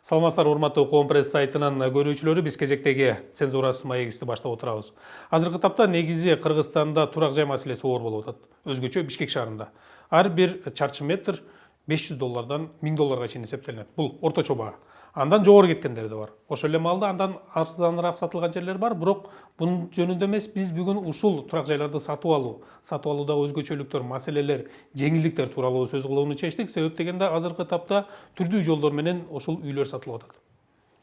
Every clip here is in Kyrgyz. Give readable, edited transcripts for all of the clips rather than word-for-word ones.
Саламатсыздар, урматтуу Коом пресс сайтынын көрүүчүлөрү, биз кезектеги цензурасыз маегибизди баштап отурабыз. Азыркы тапта негизи Кыргызстанда турак жай маселеси оор болуп атат. Өзгөчө Бишкек шаарында. Ар бир чарчы метр $500 $1000 чейин эсептелинет. Бул орточо баа. Андан жогору кеткендери да бар. Ошол эле маалда андан арзаныраак сатылган жерлер бар, бирок бунун жөнүндө эмес, биз бүгүн ушул турак жайларды сатып алуудагы өзгөчөлүктөр, маселелер, жеңилдиктер тууралуу сөз кылууну чечтик. Себеп дегенде азыркы тапта түрдүү жолдор менен ушул үйлөр сатылып атат.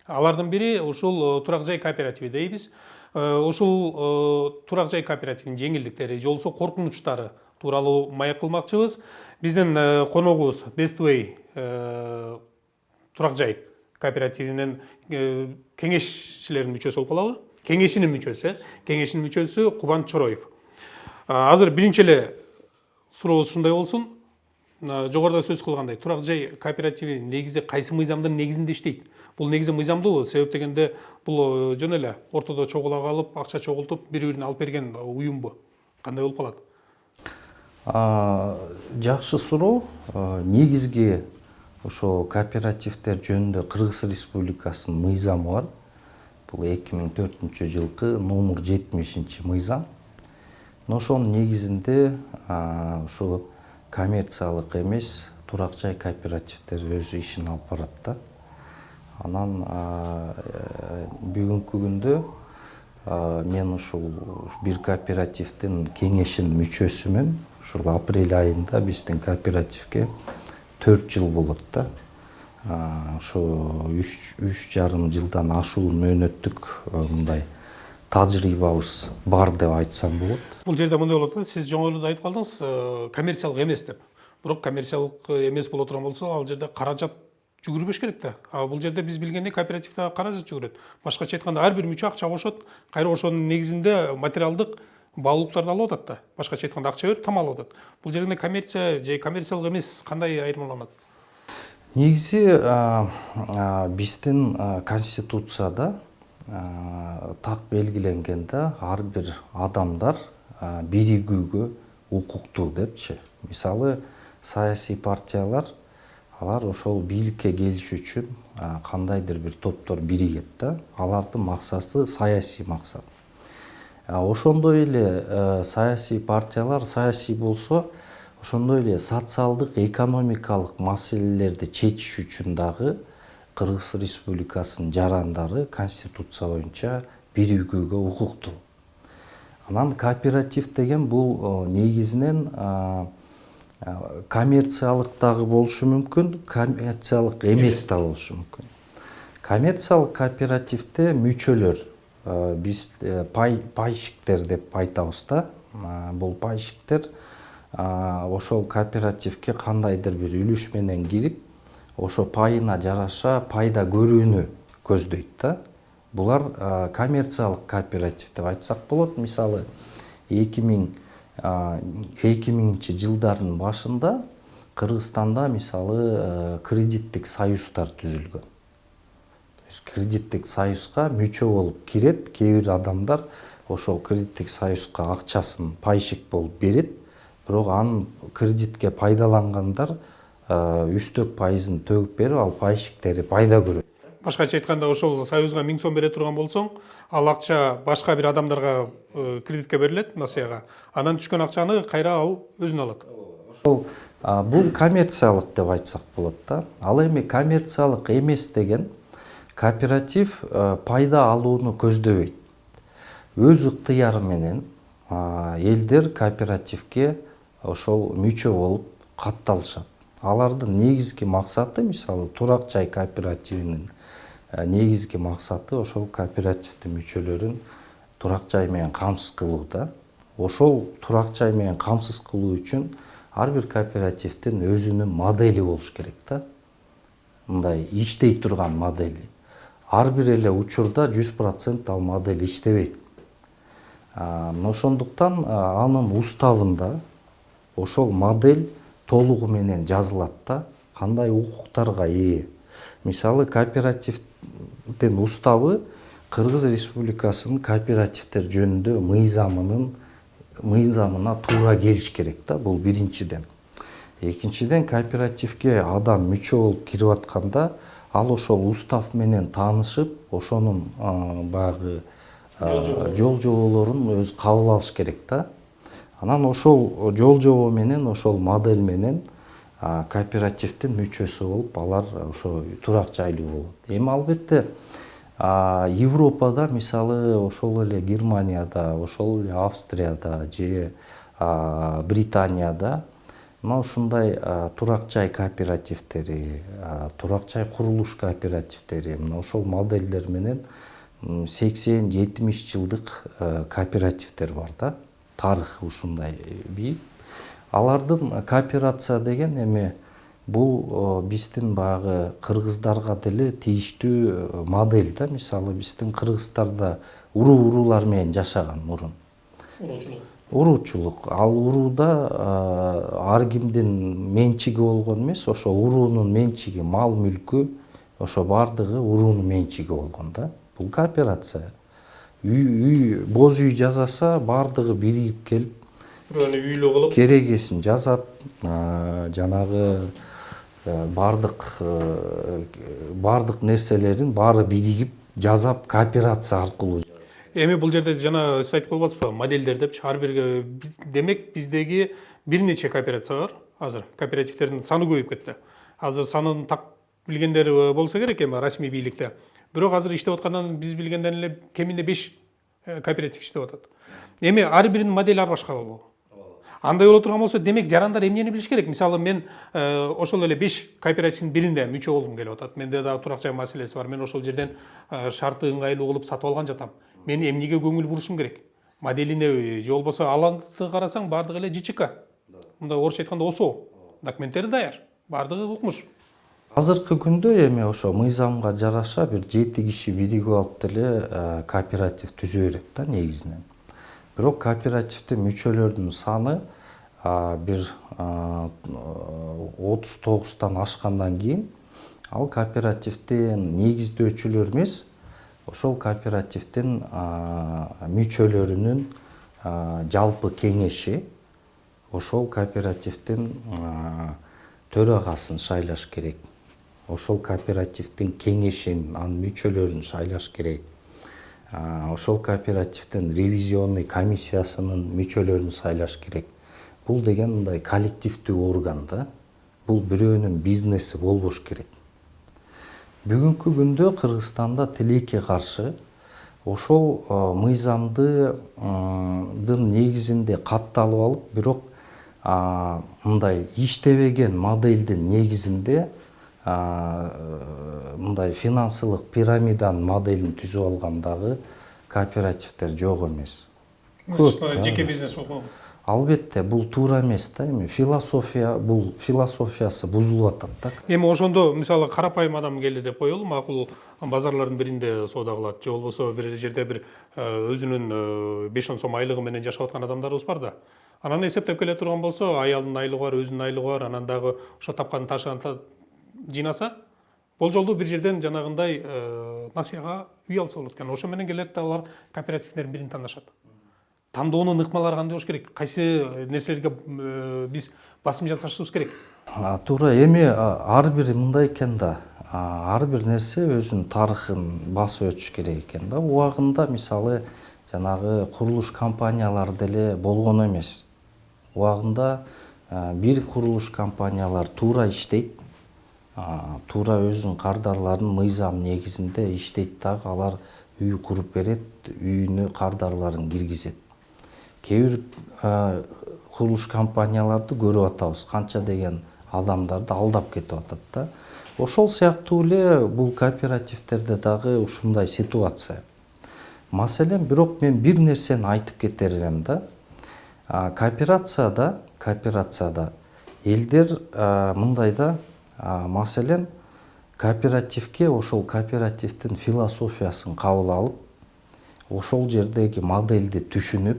Алардын бири ушул турак жай кооперативи дейбиз. Ушул турак жай кооперативинин жеңилдиктери, же болбосо коркунучтары тууралуу маек кылмакчыбыз. Биздин коногубуз Best-Way турак жай кооперативинин кеңешчилеринин мүчөсү болуп калабы. Кеңешинин мүчөсү Кубан Чороев. Азыр биринчи эле сурообуз ушундай болсун. Жогоруда сөз кылгандай, турак жай кооперативи негизи кайсы мыйзамдын негизинде иштейт? Бул негизи мыйзамдуу, себеп дегенде бул жөн эле ортодо чогула калып, акча чогултуп, бири-бирин алып берген уюмбу? Кандай болуп калат? Жакшы суроо. Негизги ошо кооперативдер жөнүндө Кыргыз Республикасынын мыйзамы бар. Бул 2004-жылкы номер 70-мыйзам. Ошонун негизинде ошо коммерциялык эмес турак жай кооперативдер өз ишин алып барат да. Анан бүгүнкү күндө мен ушул бир кооперативдин кеңешинин мүчөсүмүн. Ушул апрель айында биздин кооперативге 4 жыл болот да. Ошо 3,5 жылдан ашуун мөөнөттүк мындай тажрыйбабыз бар деп айтсам болот. Бул жерде мындай болот да, сиз жогоруда айтып калдыңыз, коммерциялык эмес деп. Бирок коммерциялык эмес боло турган болсо, ал жерде каражат жүгүрбөш керек да. Бул жерде биз билгендей кооперативде каражат жүгүрөт. Башкача айтканда ар бир мүчө акча кошот, кайра ошонун негизинде материалдык баалуулуктарды алып атат да. Башкача айтканда акча берип там алып атат. Бул жерде коммерция же коммерциялык эмес кандай айырмаланат? Негизи биздин конституцияда так белгиленген да, ар бир адамдар биригүүгө укуктуу депчи. Мисалы, саясий партиялар алар ошол бийликке келиш үчүн кандайдыр бир топтор биригет да. Алардын максаты саясий максат. Ошондой эле саясий партиялар саясий болсо, ошондой эле социалдык, экономикалык маселелерди чечиш үчүн дагы Кыргыз Республикасынын жарандары конституция боюнча биригүүгө укуктуу. Анан кооператив деген бул негизинен коммерциялык дагы болушу мүмкүн, коммерциялык эмес да болушу мүмкүн. Коммерциялык кооперативде мүчөлөр, биз пайщиктер деп айтабыз да. Бул пайщиктер ошол кооперативге кандайдыр бир үлүш менен кирип, ошо пайына жараша пайда көрүүнү көздөйт да. Булар коммерциялык кооператив деп айтсак болот. Мисалы, 2000-жылдардын башында Кыргызстанда мисалы кредиттик союздар түзүлгөн. Кредиттик союзга мүчө болуп кирет, кээ бир адамдар ошол кредиттик союзга акчасын пайщик болуп берет, бирок анын кредитке пайдалангандар үстөк пайызын төгүп берип, ал пайщиктери пайда көрөт. Башкача айтканда, ошол союзга 1000 сом бере турган болсоң, ал акча башка бир адамдарга кредитке берилет, насыяга. Анан түшкөн акчаны кайра ал өзүнө алат. Ошол бул коммерциялык деп айтсак болот да. Ал эми коммерциялык эмес деген кооператив пайда алууну көздөбөйт. Өз ыктыяры менен элдер кооперативге ошол мүчө болуп катталышат. Алардын негизги максаты, мисалы, турак жай кооперативинин негизги максаты ошол кооперативдин мүчөлөрүн турак жай менен камсыз кылуу да. Ошол турак жай менен камсыз кылуу үчүн ар бир кооперативдин өзүнүн модели болуш керек да. Мындай иштей турган модели. Ар бир эле учурда 100% ал модель иштебейт. Ошондуктан анын уставында ошол модель толугу менен жазылат да, кандай укуктарга ээ. Мисалы, кооперативдин уставы Кыргыз Республикасынын кооперативдер жөнүндө мыйзамына туура келиш керек да, бул биринчиден. Экинчиден, кооперативге адам мүчө болуп кирип атканда ал ошол устав менен таанышып, ошонун баягы жол жоболорун өзү кабыл алыш керек да. Анан ошол жол жобо менен, ошол модель менен кооперативдин мүчөсү болуп, алар ошо турак жайлуу болот. Эми албетте Европада, мисалы, ошол эле Германияда, ошол эле Австрияда же Британияда мына ушундай турак жай кооперативдери, турак жай курулуш кооперативдери, мына ошол модельдер менен 80-70 жылдык кооперативдер бар да. Тарыхы ушундай бийик. Алардын кооперация деген эми бул биздин баягы кыргыздарга деле тийиштүү модель да. Мисалы биздин кыргыздарда уруулар менен жашаган мурун. Уруучулук. Ал урууда ар кимдин менчиги болгон эмес, ошо уруунун менчиги, мал мүлкү ошо бардыгы уруунун менчиги болгон да. Бул кооперация. Боз үй жасаса, бардыгы биригип келип, бирөөнү үйлөө кылып, керегесин жасап, жанагы бардык нерселерин баары биригип жасап, кооперация аркылуу. Эми бул жерде жана сиз айтып калбадыңызбы, модельдер депчи, ар бир демек биздеги бир нече кооперация бар. Азыр кооперативдердин саны көбөйүп кетти. Азыр санын так билгендер болсо керек эми расмий бийликте. Бирок азыр иштеп аткандан биз билгенден эле кеминде 5 кооператив иштеп атат. Эми ар биринин модели ар башка болобу? Андай боло турган болсо, демек жарандар эмнени билиш керек? Мисалы мен ошол эле 5 кооперативдин биринде мүчө болгум келип атат. Менде дагы турак жай маселеси бар. Мен ошол жерден шарты ыңгайлуу кылып сатып алган жатам. Мен эмнеге көңүл бурушум керек? Моделине же болбосо аланды карасаң бардыгы эле ЖЧК. Мындай орусча айтканда ОСО. Документтери даяр. Бардыгы укмуш. Азыркы күндө эми ошо мыйзамга жараша бир 7 киши биригип алып деле кооператив түзө берет да негизинен. Бирок кооперативдин мүчөлөрүнүн саны бир 39тан ашкандан кийин ал кооперативдин негиздөөчүлөр эмес, ошол кооперативдин мүчөлөрүнүн жалпы кеңеши ошол кооперативдин төрагасын шайлаш керек. Ошол кооперативдин кеңешин, анын мүчөлөрүн шайлаш керек. Ошол кооперативдин ревизионный комиссиясынын мүчөлөрүн шайлаш керек. Бул деген мындай коллективдүү орган да. Бул бирөөнүн бизнеси болбош керек. Бүгүнкү күндө Кыргызстанда тилекке каршы ошол мыйзамдын негизинде катталып алып, бирок мындай иштебеген модельдин негизинде мындай финансылык пирамиданын моделин түзүп алгандагы кооперативдер жок эмес. Жеке бизнес болуп. Албетте, бул туура эмес да, эми философиясы бузулуп атат да. Эми ошондо мисалы карапайым адам келди деп коелу, макул базарлардын биринде соода кылат, же болбосо бир жерде бир өзүнүн 5-10 сом айлыгы менен жашап аткан адамдарыбыз бар да. Анан эсептеп келе турган болсо, аялдын айлыгы бар, өзүнүн айлыгы бар, анан дагы ошо тапкан ташыган жыйнаса, болжолдуу бир жерден жанагындай насыяга үй алса болот экен. Ошо менен келет да алар кооперативдердин бирин тандашат. Тандоонун ыкмалары кандай болуш керек? Кайсы нерселерге биз басым жасашыбыз керек? Туура, эми ар бир мындай экен да. Ар бир нерсе өзүнүн тарыхын басып өтүш керек экен да. Убагында мисалы жанагы курулуш компаниялары деле болгон эмес. Убагында бир курулуш компаниялар туура иштейт. Туура өзүнүн кардарларын мыйзам негизинде иштейт дагы, алар үй куруп берет, үйүнө кардарларын киргизет. Кээ бир курулуш компанияларды көрүп атабыз, канча деген адамдарды алдап кетип атат да. Ошол сыяктуу эле бул кооперативдерде дагы ушундай ситуация. Маселен, бирок мен бир нерсени айтып кетер элем да. Кооперацияда элдер мындай да, маселен, кооперативге ошол кооперативдин философиясын кабыл алып, ошол жердеги модельди түшүнүп,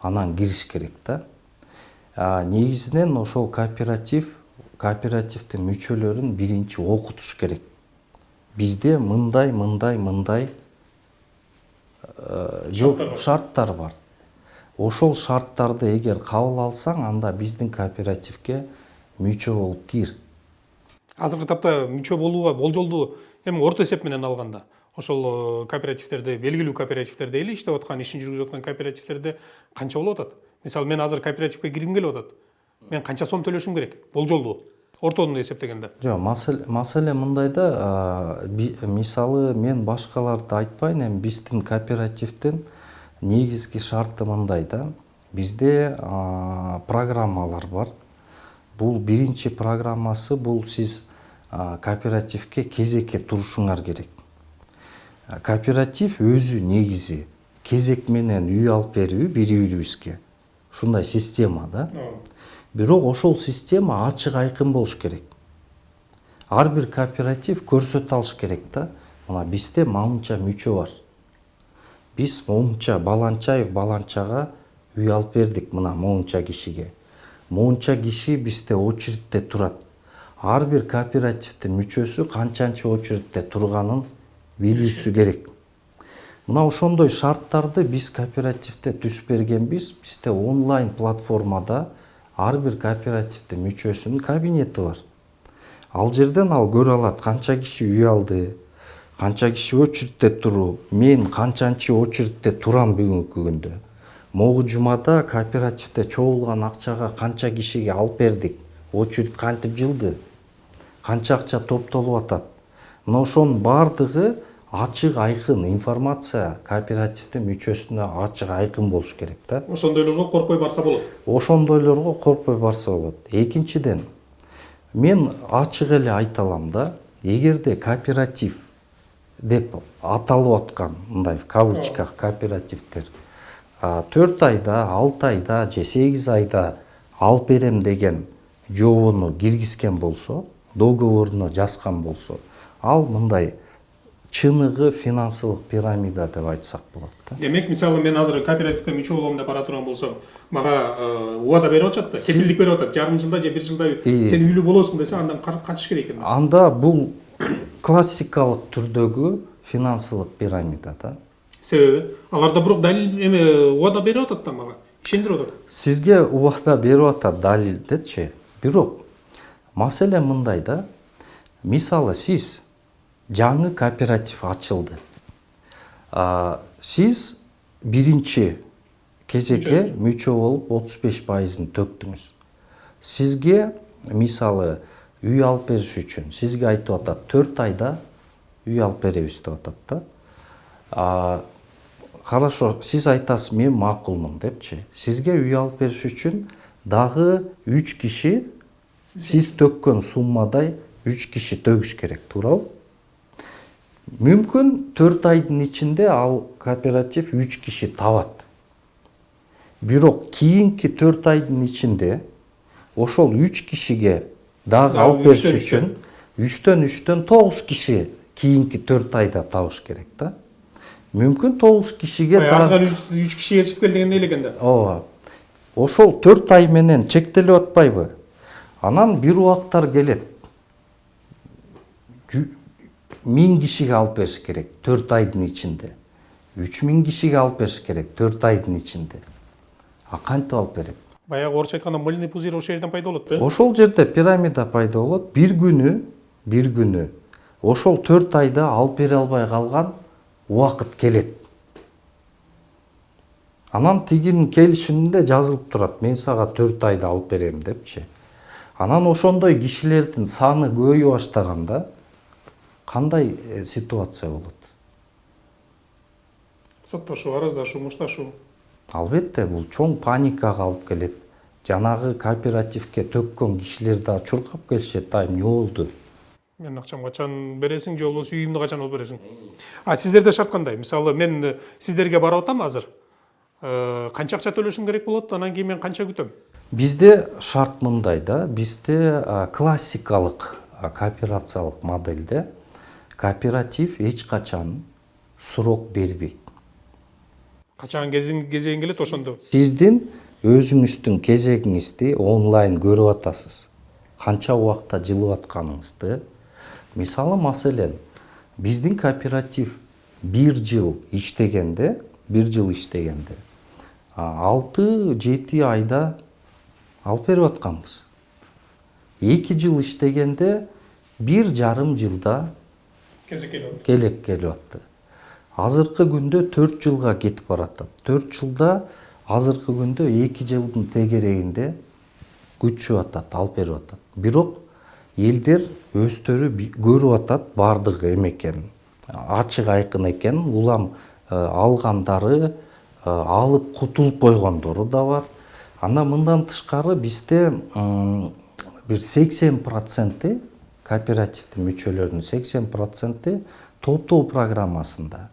анан кириш керек да. Негизинен ошол кооперативдин мүчөлөрүн биринчи окутуш керек. Бизде мындай шарттар бар. Ошол шарттарды эгер кабыл алсаң, анда биздин кооперативге мүчө болуп кир. Азыркы тапта мүчө болууга болжолдуу эми орто эсеп менен алганда ошол кооперативтерде, белгилүү кооперативтерде эле иштеп аткан, ишин жүргүзүп аткан кооперативтерде канча болуп атат? Мисалы мен азыр кооперативге киргим келип атат. Мен канча сом төлөшүм керек? Болжолдуу. Ортодон эсептегенде. Жок, маселе мындайда, мисалы мен башкаларды айтпайын, эми биздин кооперативдин негизги шарты мындай да. Бизде программалар бар. Бул биринчи программасы, бул сиз кооперативге кезекке турушуңар керек. Кооператив өзү негизи кезек менен үй алып берүү бири-бирибизге. Ушундай система да. Бирок ошол система ачык айкын болуш керек. Ар бир кооператив көрсөтө алыш керек да. Мына бизде мынча мүчө бар. Биз монча Баланчаев баланчага үй алып бердик, мына монча кишиге. Монча киши бизде очередте турат. Ар бир кооперативдин мүчөсү канчанчы очередте турганын билүүсү керек. Мына ошондой шарттарды биз кооперативде түзүп бергенбиз. Бизде онлайн платформада ар бир кооперативдин мүчөсүнүн кабинети бар. Ал жерден ал көрө алат канча киши үй алды, канча киши очередте туруу, мен канчанчы очередте турам бүгүнкү күндө. Могу жумада кооперативде чогулган акчага канча кишиге алып бердик, очеред кантип жылды, канча акча топтолуп атат. Мына ошонун баардыгы ачык айкын информация кооперативдин мүчөсүнө ачык айкын болуш керек да. Ошондойлорго коркпой барса болот. Ошондойлорго коркпой барса болот. Экинчиден, мен ачык эле айта алам да, эгерде кооператив деп аталып аткан мындай в кавычках кооперативдер 4 айда, 6 айда же 8 айда алып берем деген жобону киргизген болсо, договоруна жазган болсо, ал мындай чыныгы финансылык пирамида деп айтсак болот да. Демек, мисалы мен азыр кооперативге мүчө болом деп бара турган болсом, мага убада берип атышат да, кепилдик берип атат. Жарым жылда же 1 жылда сен үйлүү болосуң десе, андан катыш керек экен. Анда бул классикалык түрдөгү финансылык пирамида да. Себеби аларда бирок далил эме убада берип атат да мага. Ишендирип атат. Сизге убада берип атат далилдечи. Бирок маселе мындай да. Мисалы сиз жаңы кооператив ачылды. Сиз биринчи кезекке мүчө болуп 35%-ын төктүңүз. Сизге мисалы үй алып бериш үчүн сизге айтып атат 4 айда үй алып беребиз деп атат да. Хорошо, сиз айтасыз мен макулмун депчи. Сизге үй алып бериш үчүн дагы 3 киши сиз төккөн суммадай 3 киши төгүш керек, туурабы? Мүмкүн 4 айдын ичинде ал кооператив 3 киши табат. Бирок кийинки 4 айдын ичинде ошол 3 кишиге дагы алып бериш үчүн 3-төн 9 киши кийинки 4 айда табыш керек да. Мүмкүн 9 кишиге дагы 3 киши ээрчип кел деген эле экен да. Ооба. Ошол 4 ай менен чектелип атпайбы? Анан бир убактар келет. 1000 кишиге алып бериш керек 4 айдын ичинде. 3000 кишиге алып бериш керек 4 айдын ичинде. Кантип алып берет? Баягы орусча айтканда мыльный пузырь ошол жерден пайда болот да. Ошол жерде пирамида пайда болот. Бир күнү ошол 4 айда алып бере албай калган убакыт келет. Анан тигинин келишиминде жазылып турат. Мен сага 4 айда алып берем депчи. Анан ошондой кишилердин саны көбөйө баштаганда кандай ситуация болот? Соттошуу, араздашуу, мушташуу. Албетте, бул чоң паникага алып келет. Жанагы кооперативге төккөн кишилер да чуркап келишет, эмне болду? Мен акчам качан бересиң, же болбосо үйүмдү качан алып бересиң? Сиздерде шарт кандай? Мисалы мен сиздерге барып атам азыр. Канча акча төлөшүм керек болот, анан кийин мен канча күтөм? Бизде шарт мындай да, бизде классикалык кооперациялык моделде кооператив эч качан срок бербейт. Качан кезең келет ошондо. Сиздин өзүңүздүн кезегиңизди онлайн көрүп атасыз. Канча убакта жылып атканыңызды. Мисалы маселен, биздин кооператив 1 жыл иштегенде 6-7 айда алып берип атканбыз. 2 жыл иштегенде 1,5 жылда келек келип атты. Азыркы күндө 4 жылга кетип баратат. 4 жылда азыркы күндө 2 жылдын тегерегинде күчүп атат, алып берип атат. Бирок элдер өздөрү көрүп атат бардыгы эме экенин. Ачык айкын экен, улам алгандары, алып кутулуп койгондору да бар. Анда мындан тышкары бизде бир 80% кооперативдин мүчөлөрүнүн 80% топтоо программасында.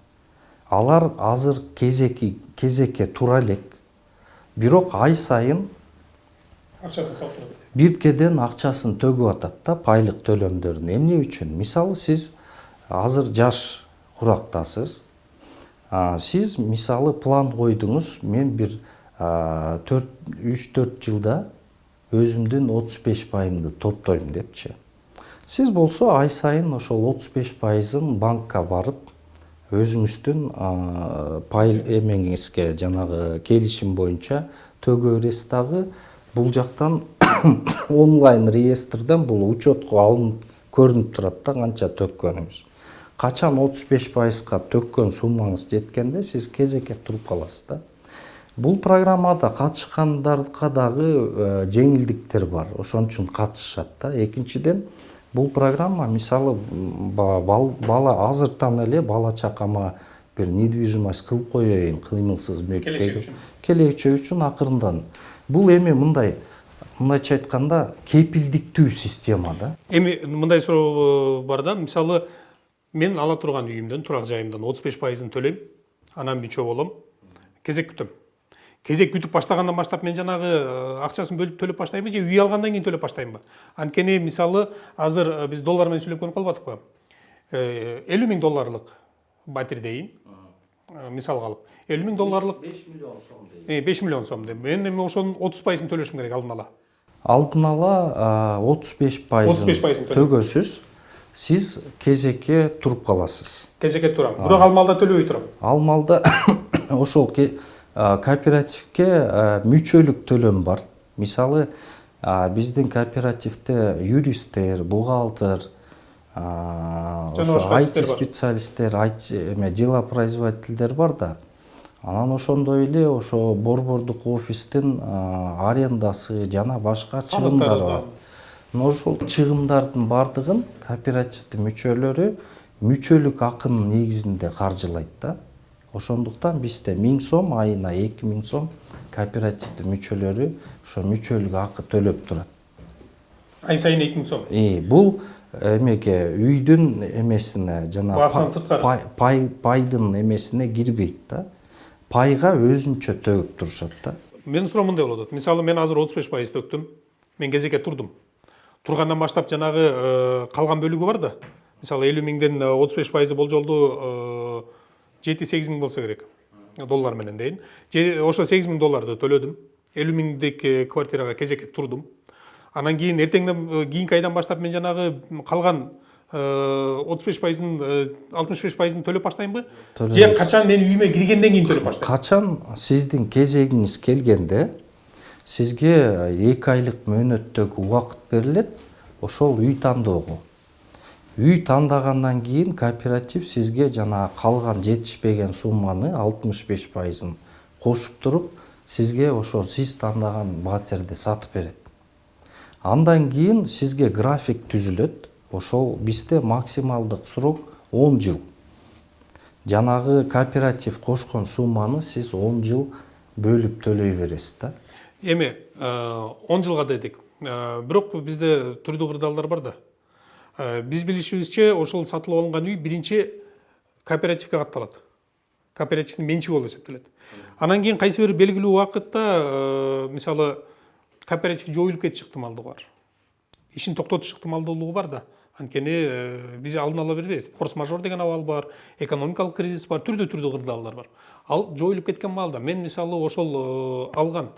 Алар азыр кезекке тура элек. Бирок ай сайын акчасын салып турат. биркеден акчасын төгүп атат да, пайлык төлөмдөрүн. Эмне үчүн? Мисалы сиз азыр жаш курактасыз. Сиз мисалы план койдуңуз, мен бир 3-4 жылда өзүмдүн 35%-ымды топтойм депчи. Сиз болсо ай сайын ошол 35%-ын банкка барып, өзүңүздүн пай эмеңизге жанагы келишим боюнча төгө бересиз дагы. Бул жактан онлайн реестрден бул учетко алынып көрүнүп турат да канча төккөнүңүз. Качан 35%-га төккөн суммаңыз жеткенде сиз кезекке туруп каласыз да. Бул программада катышкандарга дагы жеңилдиктер бар. Ошон үчүн катышышат да. Экинчиден, бул программа мисалы бала азыртан эле бала чакама бир недвижимость кылып коеюн, кыймылсыз келечек үчүн акырындан. Бул эми мындайча айтканда кепилдиктүү система да. Эми мындай суроо бар да, мисалы мен ала турган үйүмдөн, турак жайымдан 35%-ын төлөйм, анан мүчө болом, кезек күтөм. Кезек күтүп баштагандан баштап мен жанагы акчасын бөлүп төлөп баштайбы же үй алгандан кийин төлөп баштаймбы? Анткени мисалы азыр биз доллар менен сүйлөп көрүп калбадыкпы? $50,000 батир дейин. Мисалга алып, $50,000 5 миллион сом дейт. 5 миллион сом дейм. Мен эми ошонун 30%-ын төлөшүм керек алдын ала. Алдын ала 35%-ын төгөсүз, сиз кезекке туруп каласыз. Кезекке турам. Бирок ал маалда төлөбөй турам. Ал маалда ошол кооперативке мүчөлүк төлөм бар. Мисалы биздин кооперативде юристтер, бухгалтер, IT специалисттер, делопроизводительдер бар да. Анан ошондой эле ошо борбордук офистин арендасы жана башка чыгымдар бар. Ошол чыгымдардын бардыгын кооперативдин мүчөлөрү мүчөлүк акынын негизинде каржылайт да. Ошондуктан бизде 1000 сом, айына 2000 сом кооперативдин мүчөлөрү ошо мүчөлүк акы төлөп турат. Ай сайын 2000 сом. Бул эмеге үйдүн эмесине жана пайдын эмесине кирбейт да. Пайга өзүнчө төгүп турушат да. Менин суроом мындай болот. Мисалы мен азыр 35% төктүм. Мен кезекке турдум. Тургандан баштап жанагы калган бөлүгү бар да. Мисалы 50,000ден 35% болжолду 7-8 миң болсо керек. Доллар менен дейин. Ошо $8,000 төлөдүм. 50,000дик квартирага кезекке турдум. Анан кийин эртеңден кийинки айдан баштап мен жанагы калган 35%-ын 65%-ын төлөп баштаймбы? Же качан мен үйүмө киргенден кийин төлөп баштайм? Качан сиздин кезегиңиз келгенде сизге 2 айлык мөөнөттөгү убакыт берилет, ошол үй тандоого. Үй тандагандан кийин кооператив сизге жана калган жетишпеген сумманы 65%-ын кошуп туруп, сизге ошо сиз тандаган батирди сатып берет. Андан кийин сизге график түзүлөт. Ошол бизде максималдык срок 10 жыл. Жанагы кооператив кошкон сумманы сиз 10 жыл бөлүп төлөй бересиз да. Эми 10 жылга дедик. Бирок бизде түрдүү кырдаалдар бар да. Биз билишибизче ошол сатылып алынган үй биринчи кооперативге катталат. Кооперативдин менчиги болуп эсептелет. Анан кийин кайсы бир белгилүү убакытта мисалы кооператив жоюлуп кетиш ыктымалдыгы бар. Ишин токтотуш ыктымалдуулугу бар да. Анткени биз алдын ала бербейбиз. Форс-мажор деген абал бар, экономикалык кризис бар, түрдүү кырдаалдар бар. Ал жоюлуп кеткен маалда мен мисалы ошол алган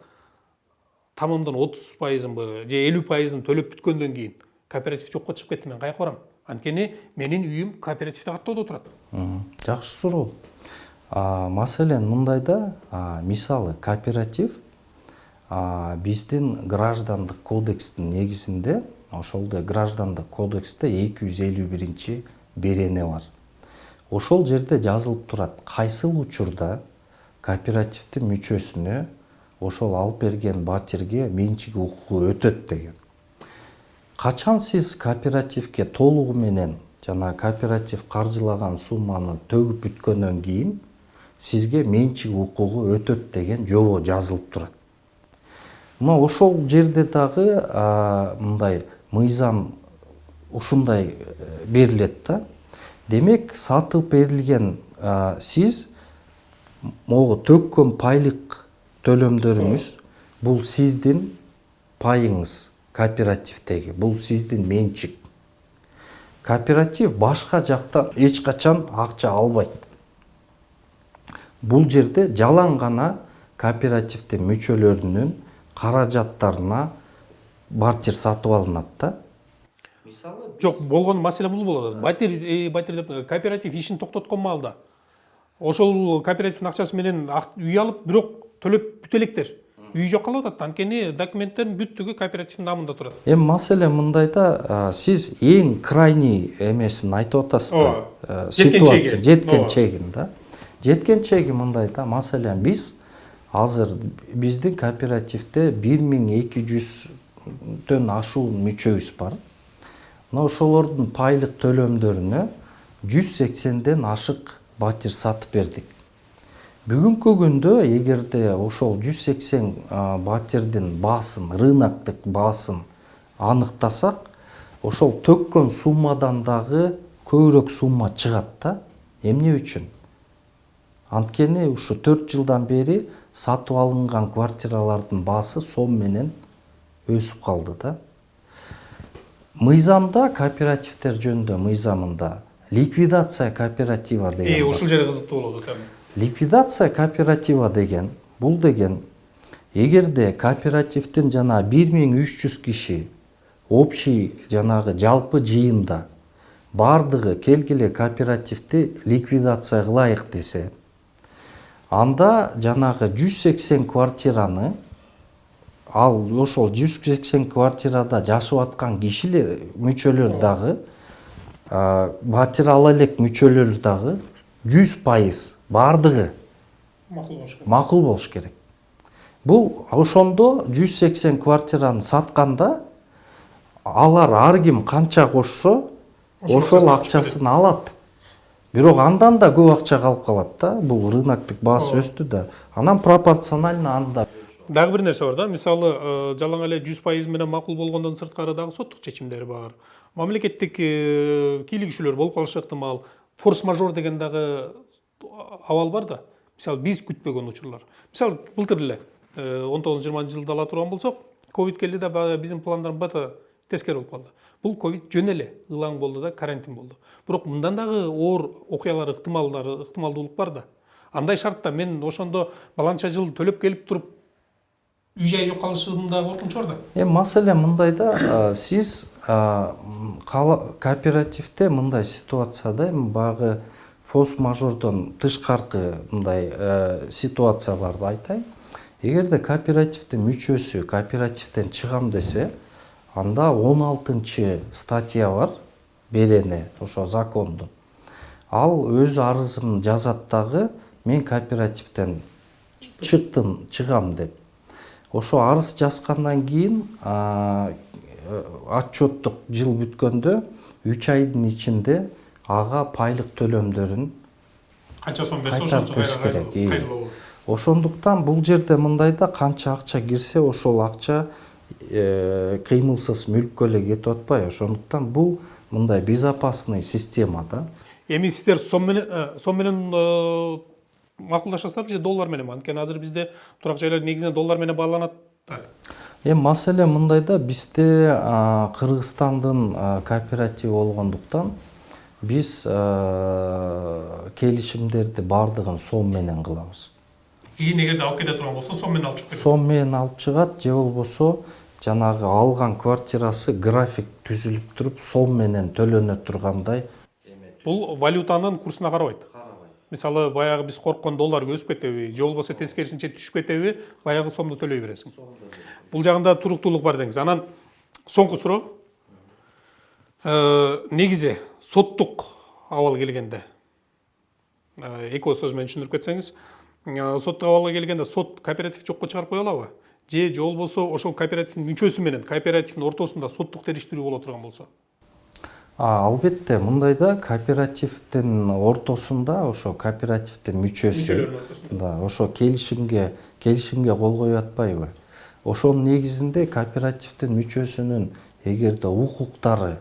тамымдын 30%-ынбы же 50%-ын төлөп бүткөндөн кийин кооператив жокко чыгып кетти, мен каяка барам? Анткени менин үйүм кооперативде каттоодо турат. Жакшы суроо. Маселен мындай да, мисалы кооператив биздин граждандык кодекстин негизинде ошолдо граждандык кодексте 251 берене бар. Ошол жерде жазылып турат кайсыл учурда кооперативдин мүчөсүнө ошол алып берген батирге менчик укугу өтөт деген. Качан сиз кооперативге толугу менен жана кооператив каржылаган сумманы төгүп бүткөндөн кийин сизге менчик укугу өтөт деген жобо жазылып турат. Мына ошол жерде дагы мындай мыйзам ушундай берилет да. Демек, сатылып берилген сиз могу төккөн пайлык төлөмдөрүңүз бул сиздин пайыңыз кооперативдеги, бул сиздин менчик. Кооператив башка жактан эч качан акча албайт. Бул жерде жалаң гана кооперативдин мүчөлөрүнүн каражаттарына бартир сатып алынат да. Жок, болгон маселе бул болот. Батир деп кооператив ишин токтоткон маалда ошол кооперативдин акчасы менен үй алып, бирок төлөп бүтө электер. Үй жок калып атат. Анткени документтердин бүттүгү кооперативдин намында турат. Маселе мындайда, сиз эң крайний эмесин айтып атасыз да. Ситуация жеткен чегин да. Жеткен чеги мындайда, маселен биз азыр биздин кооперативде 1200дөн ашуун мүчөбүз бар. Мына ошолордун пайлык төлөмдөрүнө 180ден ашык батир сатып бердик. Бүгүнкү күндө эгерде ошол 180 батирдин баасын, рыноктук баасын аныктасак, ошол төккөн суммадан дагы көбүрөөк сумма чыгат да. Эмне үчүн? Анткени ушу 4 жылдан бери сатып алынган квартиралардын баасы сом менен өсүп калды да. Мыйзамда, кооперативдер жөнүндө мыйзамында ликвидация кооператива деген бар. Ушул жери кызыктуу болот эми. Ликвидация кооператива деген, бул деген, эгерде кооперативдин жана 1300 киши общий жанагы жалпы жыйында бардыгы келгиле кооперативди ликвидация кылайык десе, анда жанагы 180 квартираны, ал ошол 180 квартирада жашап аткан кишилер, мүчөлөр дагы, батир ала элек мүчөлөр дагы 100% бардыгы макул болуш керек. Бул ошондо 180 квартираны сатканда алар ар ким канча кошсо ошол акчасын алат. Бирок андан да көп акча калып калат да. Бул рыноктук баасы өстү да. Анан пропорционально анда. Дагы бир нерсе бар да. Мисалы, жалаң эле 100% менен макул болгондон сырткары дагы соттук чечимдери бар. Мамлекеттик кийлигишүүлөр болуп калышы ыктымал. Форс-мажор деген дагы абал бар да. Мисалы, биз күтпөгөн учурлар. Мисалы, былтыр эле 19-20 жылда ала турган болсок, ковид келди да биздин пландарыбыз бата тескери болуп калды. Бул ковид жөн эле ылаң болду да, карантин болду. Бирок мындан дагы оор окуялар, ыктымалдуулук бар да. Андай шартта мен ошондо баланча жыл төлөп келип туруп үй жай жок калышым да коркунуч бар да. Маселе мындайда, сиз кооперативде мындай ситуацияда багы форс-мажордон тышкаркы мындай ситуация барды айтайын. Эгерде кооперативдин мүчөсү кооперативден чыгам десе, анда 16 статья бар, берене, ошо закондун. Ал өз арызын жазат дагы, мен кооперативден чыктым, чыгам деп. Ошо арыз жазгандан кийин отчеттук жыл бүткөндө 3 айдын ичинде ага пайлык төлөмдөрүн Канча сом берсе кайтарып бериш ошончо керек. Ошондуктан бул жерде мындайда канча акча кирсе ошол акча кыймылсыз мүлккө эле кетип атпайбы. Ошондуктан бул мындай безопасный система да. Эми сиздер сом менен макулдашасыздар же доллар менен? Анткени азыр бизде турак жайлар негизинен доллар менен бааланат. Маселе мындайда, бизде Кыргызстандын кооперативи болгондуктан биз келишимдерди бардыгын сом менен кылабыз. Кийин эгерде алып кете турган болсо, сом менен алып чыгып кетет. Сом менен алып чыгат, же болбосо жанагы алган квартирасы график түзүлүп туруп, сом менен төлөнө тургандай. Бул валютанын курсуна карабайт. Мисалы, баягы биз корккон доллар өсүп кетеби, же болбосо тескерисинче түшүп кетеби, баягы сомду төлөй бересиң. Бул жагында туруктуулук бар деңиз. Анан соңку суроо, Негизи соттук абал келгенде эки сөз менен түшүндүрүп кетсеңиз, соттук абалга келгенде сот кооператив жокко чыгарып кое алабы? Же болбосо ошол кооперативдин мүчөсү менен кооперативдин ортосунда соттук териштирүү боло турган болсо? Албетте, мындайда кооперативдин ортосунда ошо кооперативдин мүчөсү ошо келишимге кол коюп атпайбы? Ошонун негизинде кооперативдин мүчөсүнүн эгерде укуктары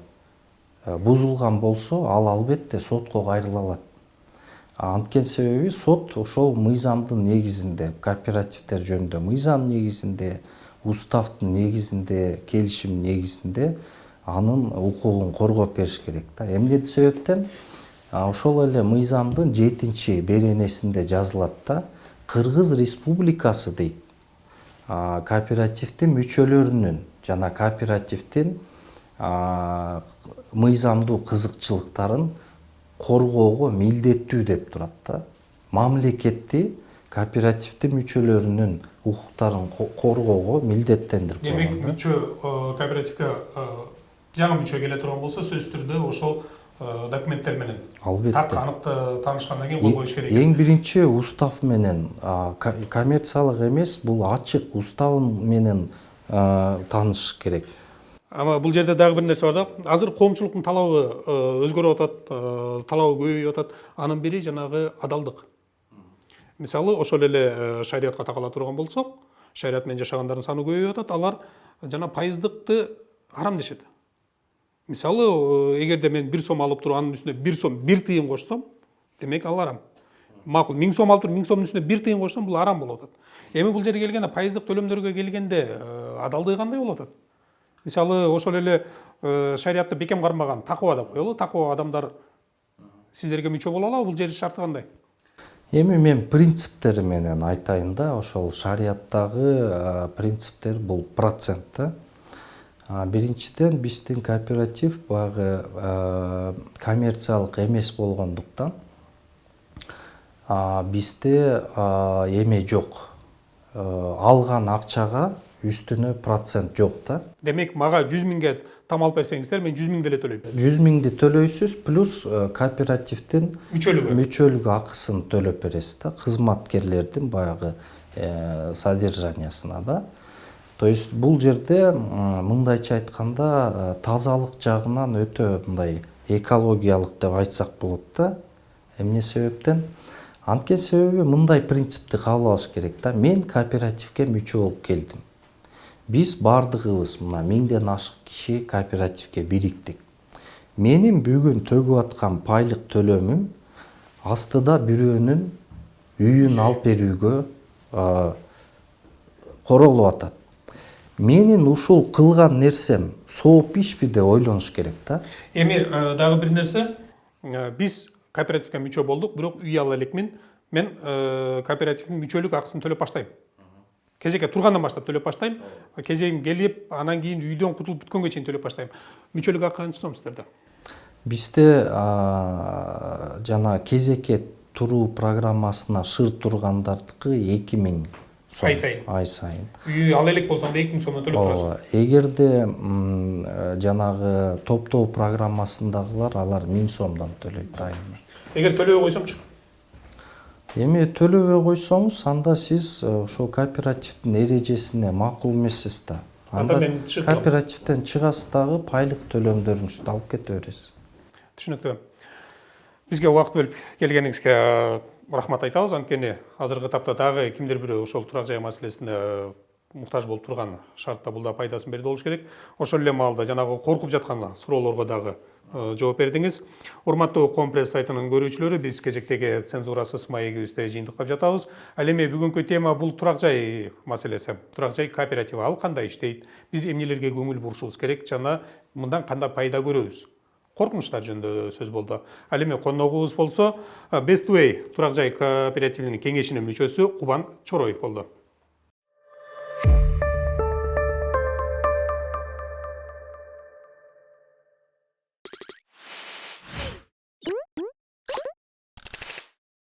бузулган болсо, ал албетте сотко кайрыла алат. Анткен себеби сот ошол мыйзамдын негизинде, кооперативдер жөнүндө мыйзам негизинде, уставдын негизинде, келишим негизинде анын укугун коргоп бериш керек да. Эмне себептен ошол эле мыйзамдын 7-беренесинде жазылат да, Кыргыз Республикасы дейт. Кооперативдин мүчөлөрүнүн жана кооперативдин мыйзамдуу кызыкчылыктарын коргоого милдеттүү деп турат да. Мамлекетти кооперативдин мүчөлөрүнүн укуктарын коргоого милдеттендирип койгон. Демек, мүчө кооперативге жаңы мүчө келе турган болсо, сөзсүз түрдө ошол документтер менен так анык таанышкандан кийин кол коюш керек. Эң биринчи устав менен, коммерциялык эмес, бул ачык устав менен таанышыш керек. Ама бул жерде дагы бир нерсе бар да. Азыр коомчулуктун талабы өзгөрүп атат, талабы көбөйүп атат. Анын бири жанагы адалдык. Мисалы, ошол эле шариатка такала турган болсок, шариат менен жашагандардын саны көбөйүп атат. Алар жана пайыздыкты арам дешет. Мисалы, эгерде мен 1 сом алып туруп, анын үстүнө 1 сом 1 тыйын кошсом, демек ал арам. Макул, 1000 сом алып туруп, 1000 сомдун үстүнө 1 тыйын кошсом, бул арам болуп атат. Эми бул жерге келгенде, пайыздык төлөмдөргө келгенде, адалдыгы кандай болуп атат? Мисалы, ошол эле шариатты бекем кармаган таква деп коелу. Таква адамдар сиздерге мүчө боло алабы? Бул жердин шарты кандай? Эми мен принциптери менен айтайын да, ошол шариаттагы принциптер бул процент да. Биринчиден биздин кооператив багы коммерциялык эмес болгондуктан бизде эме жок. Алган акчага үстүнө процент жок да. Демек, мага 100 миңге там алып берсеңиздер, мен 100 миң деле төлөйм. 100 миңди төлөйсүз, плюс кооперативдин мүчөлүк акысын төлөп бересиз да, кызматкерлердин баягы содержаниясына да. То есть бул жерде мындайча айтканда тазалык жагынан өтө мындай экологиялык деп айтсак болот да. Эмне себептен? Анткен себеби мындай принципти кабыл алыш керек да. Мен кооперативге мүчө болуп келдим. Биз бардыгыбыз мына 1000ден ашык киши кооперативге бириктик. Менин бүгүн төгүп аткан пайлык төлөмүм астыда бирөөнүн үйүн алып берүүгө королуп атат. Менин ушул кылган нерсем сооп ишпи деп ойлонуш керек да. Эми дагы бир нерсе, биз кооперативге мүчө болдук, бирок үй ала элекмин. Мен кооперативдин мүчөлүк акысын төлөп баштайм. Кезекке тургандан баштап төлөп баштайм. Кезегим келип, анан кийин үйдөн кутулуп бүткөнгө чейин төлөп баштайм. Мүчөлүк акы канча сом сиздерде? Бизде жана кезекке туруу программасына шыр тургандардыкы 2000 сом. Ай сайын. Үй ала элек болсоң да 2000 сомдон төлөп турасың. Эгерде жанагы топтоо программасындагылар алар 1000 сомдон төлөйт айына. Эгер төлөбөй койсомчу? Эми төлөбөй койсоңуз, анда сиз ошол кооперативдин эрежесине макул эмессиз да. Анда кооперативден чыгасыз дагы пайлык төлөмдөрүңүздү алып кете бересиз. Түшүнүктүү. Бизге убакыт бөлүп келгениңизге рахмат айтабыз. Анткени азыркы тапта дагы кимдир бирөө ошол турак жай маселесине муктаж болуп турган шартта бул да пайдасын берди болуш керек. Ошол эле маалда жанагы коркуп жаткан суроолорго дагы жооп бердиңиз. Урматтуу Компресс сайтынын көрүүчүлөрү, биз кезектеги цензурасыз маегибизде жыйынтыктап жатабыз. Ал эми бүгүнкү тема бул турак жай маселеси. Турак жай кооперативи ал кандай иштейт? Биз эмнелерге көңүл бурушубуз керек жана мындан кандай пайда көрөбүз? Коркунучтар жөнүндө сөз болду. Ал эми коногубуз болсо Best Way турак жай кооперативинин кеңешинин мүчөсү Кубан Чороев болду.